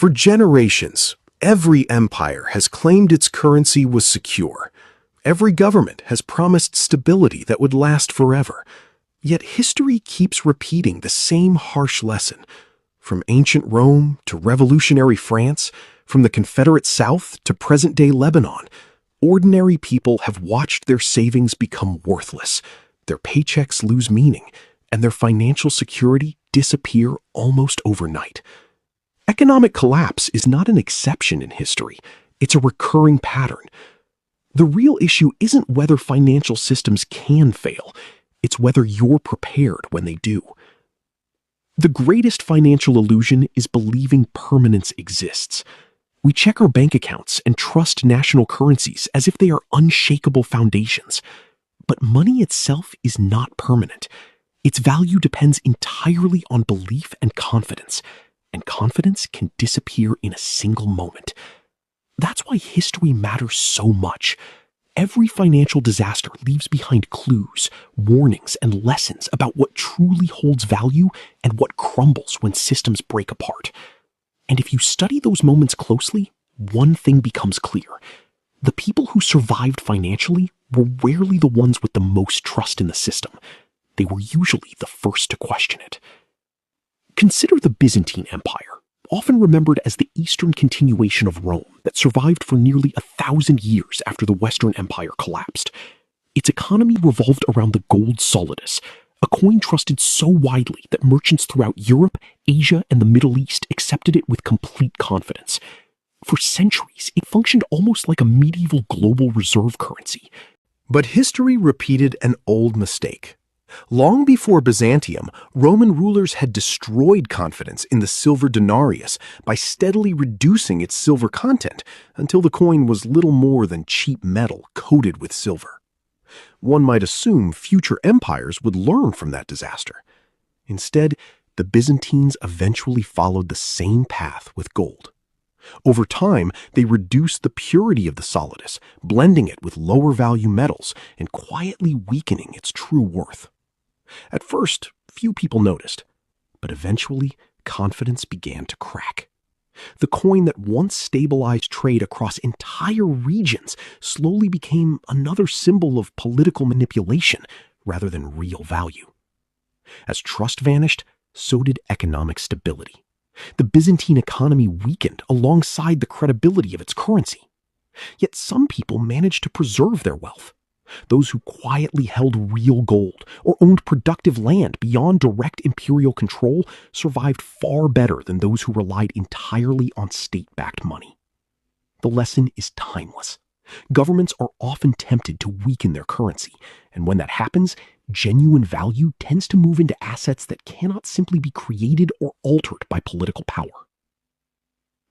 For generations, every empire has claimed its currency was secure. Every government has promised stability that would last forever. Yet history keeps repeating the same harsh lesson. From ancient Rome to revolutionary France, from the Confederate South to present-day Lebanon, ordinary people have watched their savings become worthless, their paychecks lose meaning, and their financial security disappear almost overnight. Economic collapse is not an exception in history. It's a recurring pattern. The real issue isn't whether financial systems can fail. It's whether you're prepared when they do. The greatest financial illusion is believing permanence exists. We check our bank accounts and trust national currencies as if they are unshakable foundations. But money itself is not permanent. Its value depends entirely on belief and confidence confidence can disappear in a single moment. That's why history matters so much. Every financial disaster leaves behind clues, warnings, and lessons about what truly holds value and what crumbles when systems break apart. And if you study those moments closely, one thing becomes clear. The people who survived financially were rarely the ones with the most trust in the system. They were usually the first to question it. Consider the Byzantine Empire, often remembered as the eastern continuation of Rome that survived for nearly 1,000 years after the Western Empire collapsed. Its economy revolved around the gold solidus, a coin trusted so widely that merchants throughout Europe, Asia, and the Middle East accepted it with complete confidence. For centuries, it functioned almost like a medieval global reserve currency. But history repeated an old mistake. Long before Byzantium, Roman rulers had destroyed confidence in the silver denarius by steadily reducing its silver content until the coin was little more than cheap metal coated with silver. One might assume future empires would learn from that disaster. Instead, the Byzantines eventually followed the same path with gold. Over time, they reduced the purity of the solidus, blending it with lower-value metals and quietly weakening its true worth. At first, few people noticed, but eventually, confidence began to crack. The coin that once stabilized trade across entire regions slowly became another symbol of political manipulation rather than real value. As trust vanished, so did economic stability. The Byzantine economy weakened alongside the credibility of its currency. Yet some people managed to preserve their wealth. Those who quietly held real gold or owned productive land beyond direct imperial control survived far better than those who relied entirely on state-backed money. The lesson is timeless. Governments are often tempted to weaken their currency, and when that happens, genuine value tends to move into assets that cannot simply be created or altered by political power.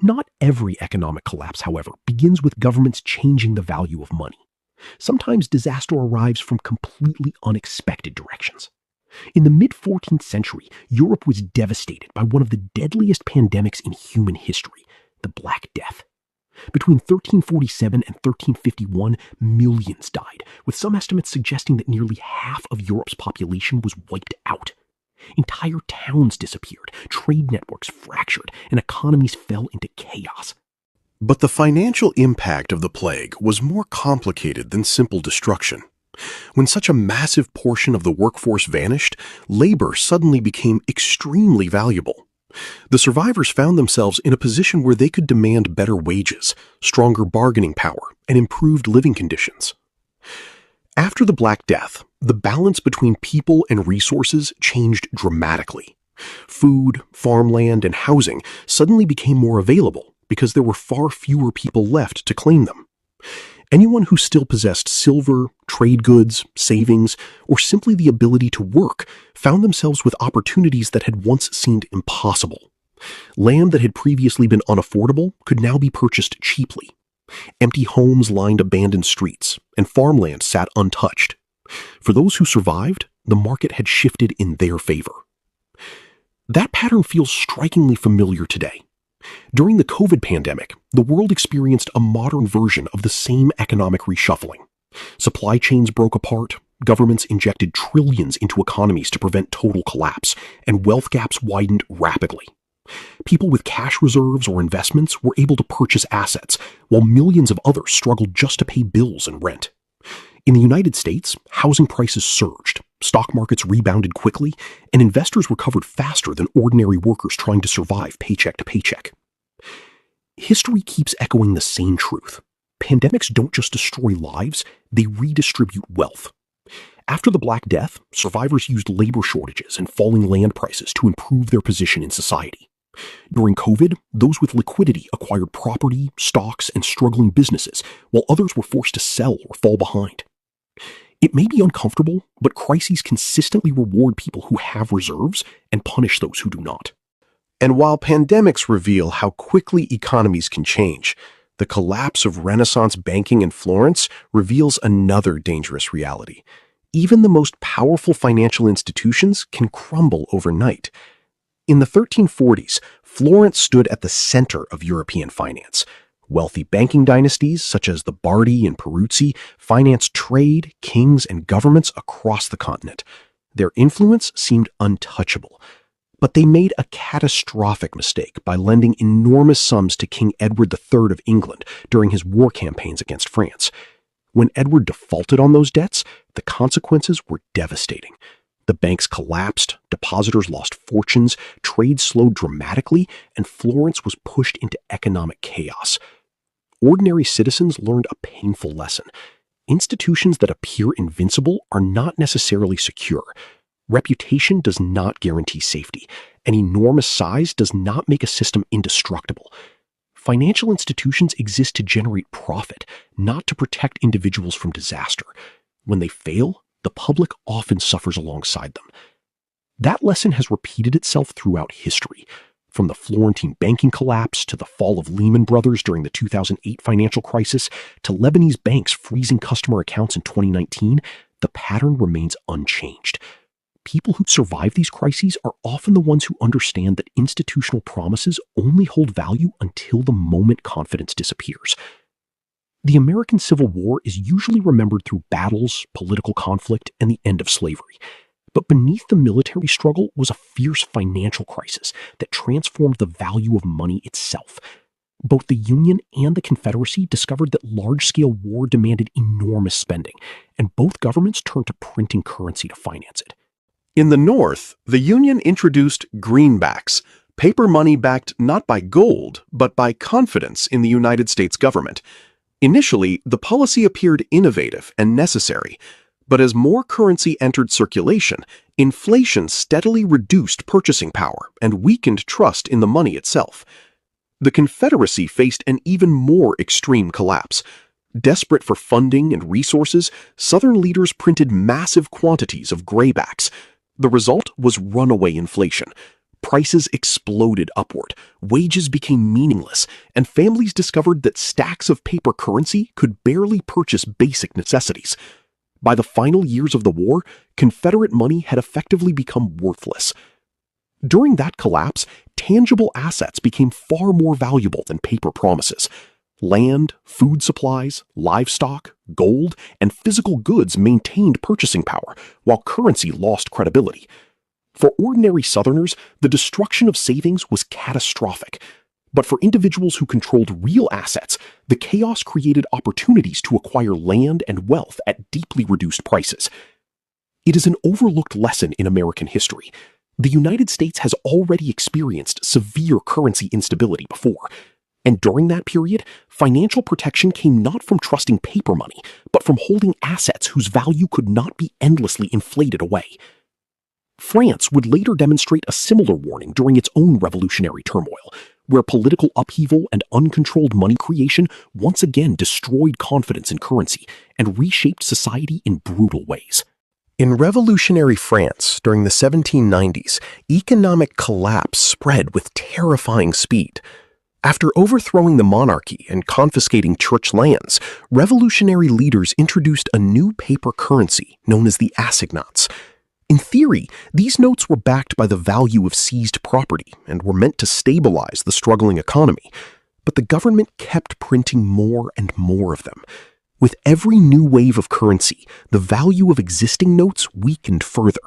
Not every economic collapse, however, begins with governments changing the value of money. Sometimes disaster arrives from completely unexpected directions. In the mid-14th century, Europe was devastated by one of the deadliest pandemics in human history, the Black Death. Between 1347 and 1351, millions died, with some estimates suggesting that nearly half of Europe's population was wiped out. Entire towns disappeared, trade networks fractured, and economies fell into chaos. But the financial impact of the plague was more complicated than simple destruction. When such a massive portion of the workforce vanished, labor suddenly became extremely valuable. The survivors found themselves in a position where they could demand better wages, stronger bargaining power, and improved living conditions. After the Black Death, the balance between people and resources changed dramatically. Food, farmland, and housing suddenly became more available because there were far fewer people left to claim them. Anyone who still possessed silver, trade goods, savings, or simply the ability to work found themselves with opportunities that had once seemed impossible. Land that had previously been unaffordable could now be purchased cheaply. Empty homes lined abandoned streets, and farmland sat untouched. For those who survived, the market had shifted in their favor. That pattern feels strikingly familiar today. During the COVID pandemic, the world experienced a modern version of the same economic reshuffling. Supply chains broke apart, governments injected trillions into economies to prevent total collapse, and wealth gaps widened rapidly. People with cash reserves or investments were able to purchase assets, while millions of others struggled just to pay bills and rent. In the United States, housing prices surged, stock markets rebounded quickly, and investors recovered faster than ordinary workers trying to survive paycheck to paycheck. History keeps echoing the same truth. Pandemics don't just destroy lives, they redistribute wealth. After the Black Death, survivors used labor shortages and falling land prices to improve their position in society. During COVID, those with liquidity acquired property, stocks, and struggling businesses, while others were forced to sell or fall behind. It may be uncomfortable, but crises consistently reward people who have reserves and punish those who do not. And while pandemics reveal how quickly economies can change, the collapse of Renaissance banking in Florence reveals another dangerous reality. Even the most powerful financial institutions can crumble overnight. In the 1340s, Florence stood at the center of European finance. Wealthy banking dynasties, such as the Bardi and Peruzzi, financed trade, kings, and governments across the continent. Their influence seemed untouchable. But they made a catastrophic mistake by lending enormous sums to King Edward III of England during his war campaigns against France. When Edward defaulted on those debts, the consequences were devastating. The banks collapsed, depositors lost fortunes, trade slowed dramatically, and Florence was pushed into economic chaos. Ordinary citizens learned a painful lesson. Institutions that appear invincible are not necessarily secure. Reputation does not guarantee safety, and enormous size does not make a system indestructible. Financial institutions exist to generate profit, not to protect individuals from disaster. When they fail, the public often suffers alongside them. That lesson has repeated itself throughout history. From the Florentine banking collapse to the fall of Lehman Brothers during the 2008 financial crisis to Lebanese banks freezing customer accounts in 2019, the pattern remains unchanged. People who survive these crises are often the ones who understand that institutional promises only hold value until the moment confidence disappears. The American Civil War is usually remembered through battles, political conflict, and the end of slavery. But beneath the military struggle was a fierce financial crisis that transformed the value of money itself. Both the Union and the Confederacy discovered that large-scale war demanded enormous spending, and both governments turned to printing currency to finance it. In the North, the Union introduced greenbacks, paper money backed not by gold, but by confidence in the United States government. Initially, the policy appeared innovative and necessary, but as more currency entered circulation, inflation steadily reduced purchasing power and weakened trust in the money itself. The Confederacy faced an even more extreme collapse. Desperate for funding and resources, Southern leaders printed massive quantities of graybacks. The result was runaway inflation. Prices exploded upward, wages became meaningless, and families discovered that stacks of paper currency could barely purchase basic necessities. By the final years of the war, Confederate money had effectively become worthless. During that collapse, tangible assets became far more valuable than paper promises. Land, food supplies, livestock, gold, and physical goods maintained purchasing power, while currency lost credibility. For ordinary Southerners, the destruction of savings was catastrophic. But for individuals who controlled real assets, the chaos created opportunities to acquire land and wealth at deeply reduced prices. It is an overlooked lesson in American history. The United States has already experienced severe currency instability before. And during that period, financial protection came not from trusting paper money, but from holding assets whose value could not be endlessly inflated away. France would later demonstrate a similar warning during its own revolutionary turmoil, where political upheaval and uncontrolled money creation once again destroyed confidence in currency and reshaped society in brutal ways. In revolutionary France during the 1790s, economic collapse spread with terrifying speed. After overthrowing the monarchy and confiscating church lands, revolutionary leaders introduced a new paper currency known as the assignats. In theory, these notes were backed by the value of seized property and were meant to stabilize the struggling economy. But the government kept printing more and more of them. With every new wave of currency, the value of existing notes weakened further.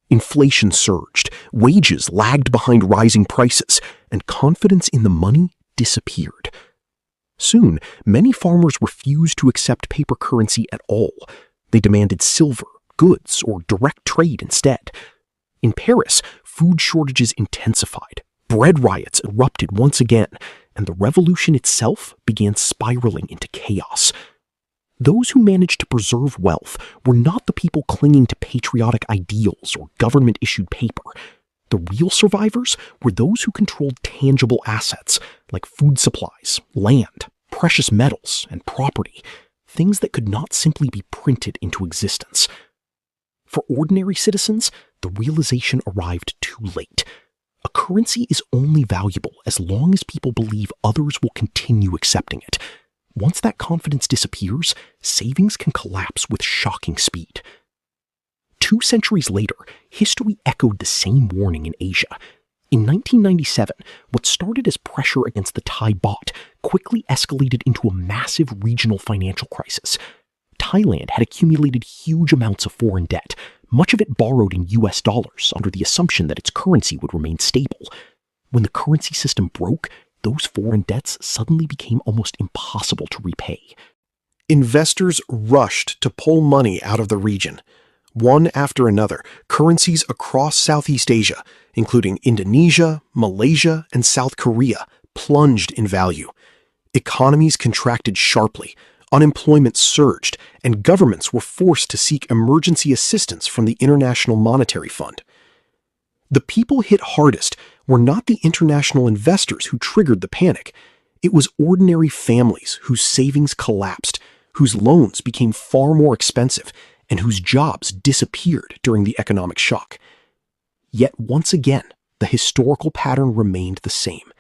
Inflation surged, wages lagged behind rising prices, and confidence in the money disappeared. Soon, many farmers refused to accept paper currency at all. They demanded silver, goods, or direct trade instead. In Paris, food shortages intensified, bread riots erupted once again, and the revolution itself began spiraling into chaos. Those who managed to preserve wealth were not the people clinging to patriotic ideals or government-issued paper. The real survivors were those who controlled tangible assets like food supplies, land, precious metals, and property, things that could not simply be printed into existence. For ordinary citizens, the realization arrived too late. A currency is only valuable as long as people believe others will continue accepting it. Once that confidence disappears, savings can collapse with shocking speed. 2 centuries later, history echoed the same warning in Asia. In 1997, what started as pressure against the Thai baht quickly escalated into a massive regional financial crisis. Thailand had accumulated huge amounts of foreign debt, much of it borrowed in US dollars under the assumption that its currency would remain stable. When the currency system broke, those foreign debts suddenly became almost impossible to repay. Investors rushed to pull money out of the region. One after another, currencies across Southeast Asia, including Indonesia, Malaysia, and South Korea, plunged in value. Economies contracted sharply, unemployment surged, and governments were forced to seek emergency assistance from the International Monetary Fund. The people hit hardest were not the international investors who triggered the panic. It was ordinary families whose savings collapsed, whose loans became far more expensive, and whose jobs disappeared during the economic shock. Yet once again, the historical pattern remained the same.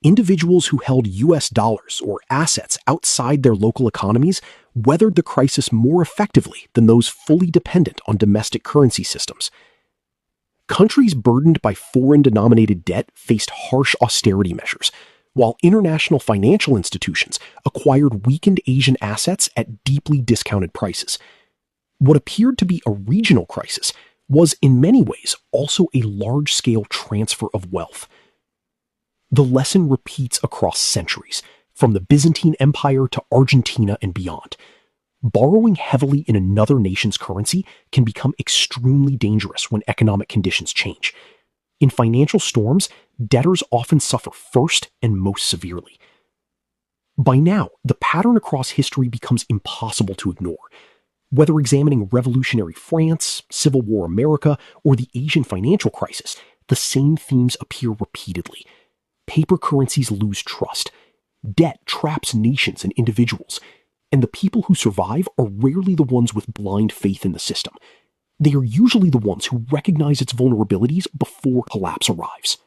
Individuals who held US dollars or assets outside their local economies weathered the crisis more effectively than those fully dependent on domestic currency systems. Countries burdened by foreign-denominated debt faced harsh austerity measures, while international financial institutions acquired weakened Asian assets at deeply discounted prices. What appeared to be a regional crisis was, in many ways, also a large-scale transfer of wealth. The lesson repeats across centuries, from the Byzantine Empire to Argentina and beyond. Borrowing heavily in another nation's currency can become extremely dangerous when economic conditions change. In financial storms, debtors often suffer first and most severely. By now, the pattern across history becomes impossible to ignore. Whether examining revolutionary France, Civil War America, or the Asian financial crisis, the same themes appear repeatedly. Paper currencies lose trust. Debt traps nations and individuals. And the people who survive are rarely the ones with blind faith in the system. They are usually the ones who recognize its vulnerabilities before collapse arrives.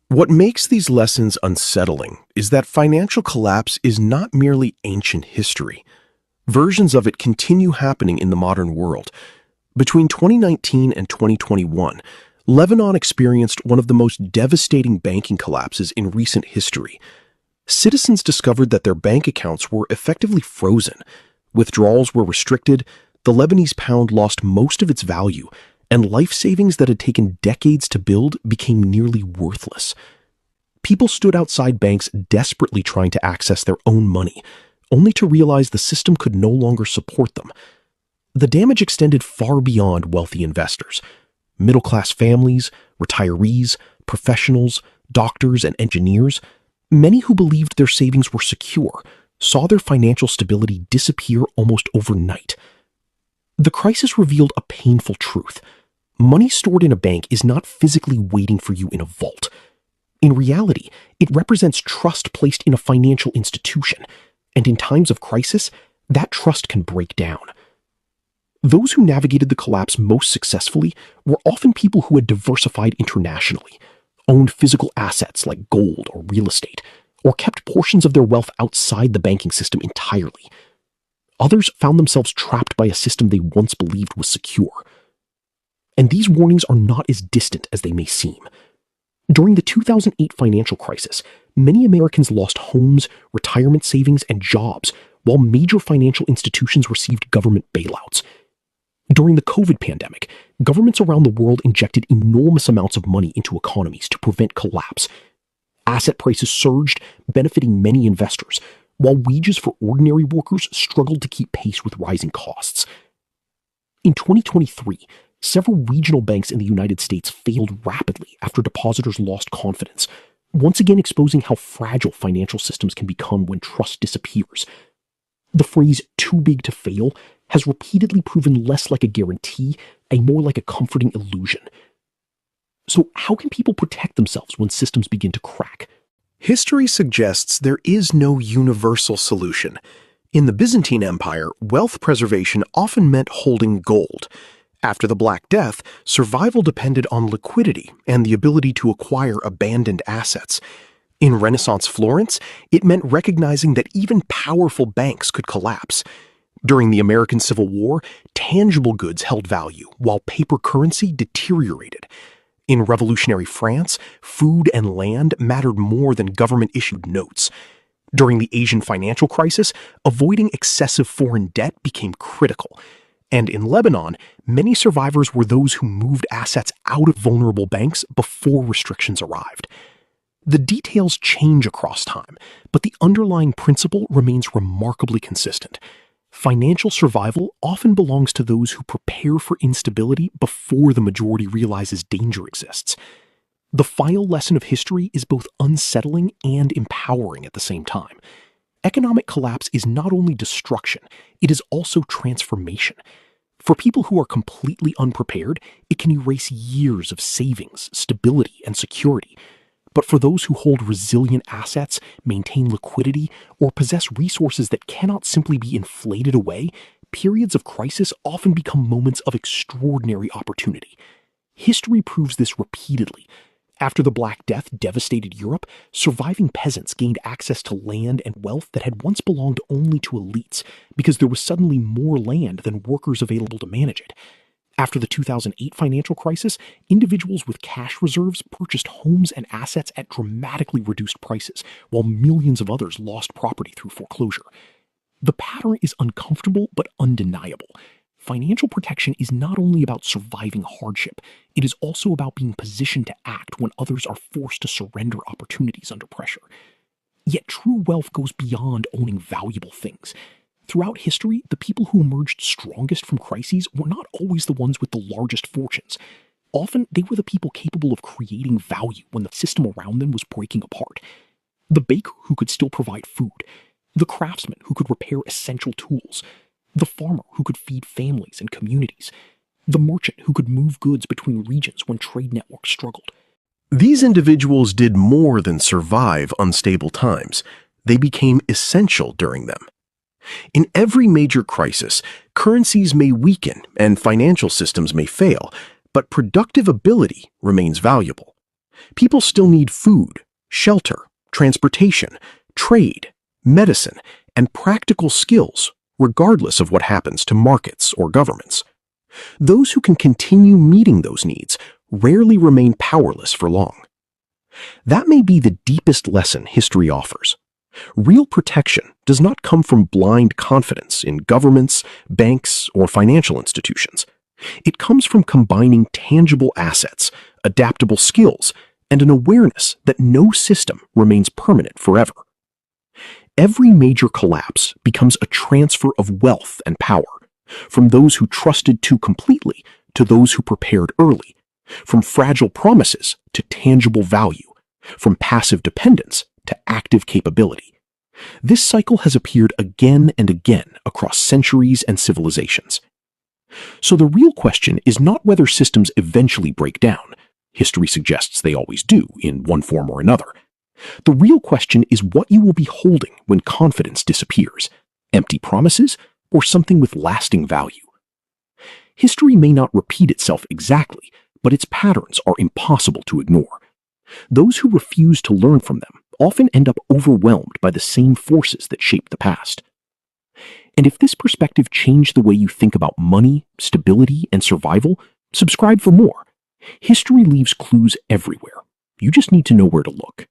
What makes these lessons unsettling is that financial collapse is not merely ancient history. Versions of it continue happening in the modern world. Between 2019 and 2021, Lebanon experienced one of the most devastating banking collapses in recent history. Citizens discovered that their bank accounts were effectively frozen. Withdrawals were restricted, the Lebanese pound lost most of its value, and life savings that had taken decades to build became nearly worthless. People stood outside banks desperately trying to access their own money, only to realize the system could no longer support them. The damage extended far beyond wealthy investors. Middle-class families, retirees, professionals, doctors, and engineers, many who believed their savings were secure, saw their financial stability disappear almost overnight. The crisis revealed a painful truth. Money stored in a bank is not physically waiting for you in a vault. In reality, it represents trust placed in a financial institution, and in times of crisis, that trust can break down. Those who navigated the collapse most successfully were often people who had diversified internationally, owned physical assets like gold or real estate, or kept portions of their wealth outside the banking system entirely. Others found themselves trapped by a system they once believed was secure. And these warnings are not as distant as they may seem. During the 2008 financial crisis, many Americans lost homes, retirement savings, and jobs, while major financial institutions received government bailouts. During the COVID pandemic, governments around the world injected enormous amounts of money into economies to prevent collapse. Asset prices surged, benefiting many investors, while wages for ordinary workers struggled to keep pace with rising costs. In 2023, several regional banks in the United States failed rapidly after depositors lost confidence, once again exposing how fragile financial systems can become when trust disappears. The phrase "too big to fail" has repeatedly proven less like a guarantee and more like a comforting illusion. So how can people protect themselves when systems begin to crack? History suggests there is no universal solution. In the Byzantine Empire, wealth preservation often meant holding gold. After the Black Death, survival depended on liquidity and the ability to acquire abandoned assets. In Renaissance Florence, it meant recognizing that even powerful banks could collapse. During the American Civil War, tangible goods held value, while paper currency deteriorated. In Revolutionary France, food and land mattered more than government-issued notes. During the Asian financial crisis, avoiding excessive foreign debt became critical. And in Lebanon, many survivors were those who moved assets out of vulnerable banks before restrictions arrived. The details change across time, but the underlying principle remains remarkably consistent. Financial survival often belongs to those who prepare for instability before the majority realizes danger exists. The final lesson of history is both unsettling and empowering at the same time. Economic collapse is not only destruction, it is also transformation. For people who are completely unprepared, it can erase years of savings, stability, and security. But for those who hold resilient assets, maintain liquidity, or possess resources that cannot simply be inflated away, periods of crisis often become moments of extraordinary opportunity. History proves this repeatedly. After the Black Death devastated Europe, surviving peasants gained access to land and wealth that had once belonged only to elites because there was suddenly more land than workers available to manage it. After the 2008 financial crisis, individuals with cash reserves purchased homes and assets at dramatically reduced prices, while millions of others lost property through foreclosure. The pattern is uncomfortable but undeniable. Financial protection is not only about surviving hardship, it is also about being positioned to act when others are forced to surrender opportunities under pressure. Yet true wealth goes beyond owning valuable things. Throughout history, the people who emerged strongest from crises were not always the ones with the largest fortunes. Often, they were the people capable of creating value when the system around them was breaking apart. The baker who could still provide food, the craftsman who could repair essential tools, the farmer who could feed families and communities, the merchant who could move goods between regions when trade networks struggled. These individuals did more than survive unstable times. They became essential during them. In every major crisis, currencies may weaken and financial systems may fail, but productive ability remains valuable. People still need food, shelter, transportation, trade, medicine, and practical skills, regardless of what happens to markets or governments. Those who can continue meeting those needs rarely remain powerless for long. That may be the deepest lesson history offers. Real protection does not come from blind confidence in governments, banks, or financial institutions. It comes from combining tangible assets, adaptable skills, and an awareness that no system remains permanent forever. Every major collapse becomes a transfer of wealth and power, from those who trusted too completely to those who prepared early, from fragile promises to tangible value, from passive dependence to active capability. This cycle has appeared again and again across centuries and civilizations. So the real question is not whether systems eventually break down. History suggests they always do, in one form or another. The real question is what you will be holding when confidence disappears: empty promises or something with lasting value. History may not repeat itself exactly, but its patterns are impossible to ignore. Those who refuse to learn from them often end up overwhelmed by the same forces that shaped the past. And if this perspective changed the way you think about money, stability, and survival, subscribe for more. History leaves clues everywhere. You just need to know where to look.